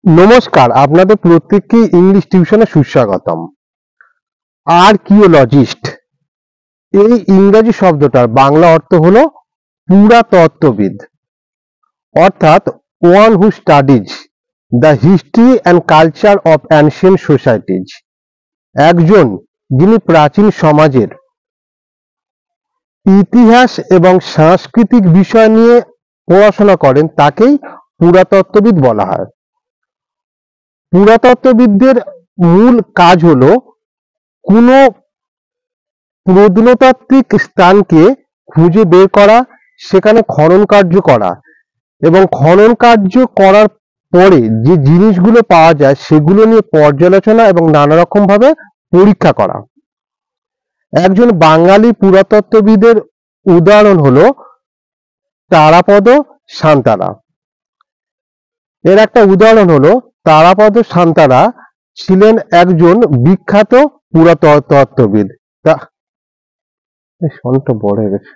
নমস্কার, আপনাদের প্রত্যেককে ইংলিশ টিউশনে সুস্বাগতম। আর্কিওলজিস্ট এই ইংরাজি শব্দটার বাংলা অর্থ হলো পুরাতত্ত্ববিদ, অর্থাৎ one who studies the history and culture of ancient societies. একজন যিনি প্রাচীন সমাজের ইতিহাস এবং সাংস্কৃতিক বিষয় নিয়ে পড়াশোনা করেন তাকেই পুরাতত্ত্ববিদ বলা হয়। পুরাতত্ত্ববিদদের মূল কাজ হলো কোনো প্রত্নতাত্ত্বিক স্থানকে খুঁজে বের করা, সেখানে খনন কার্য করা এবং খনন কার্য করার পরে যে জিনিসগুলো পাওয়া যায় সেগুলো নিয়ে পর্যালোচনা এবং নানা রকম ভাবে পরীক্ষা করা। একজন বাঙালি পুরাতত্ত্ববিদের উদাহরণ হলো তারাপদ সান্তারা। এর একটা উদাহরণ হলো তারাপদ সান্তারা ছিলেন একজন বিখ্যাত পুরাতত্ত্ববিদ। ফন্টটা বড় হয়ে গেছে।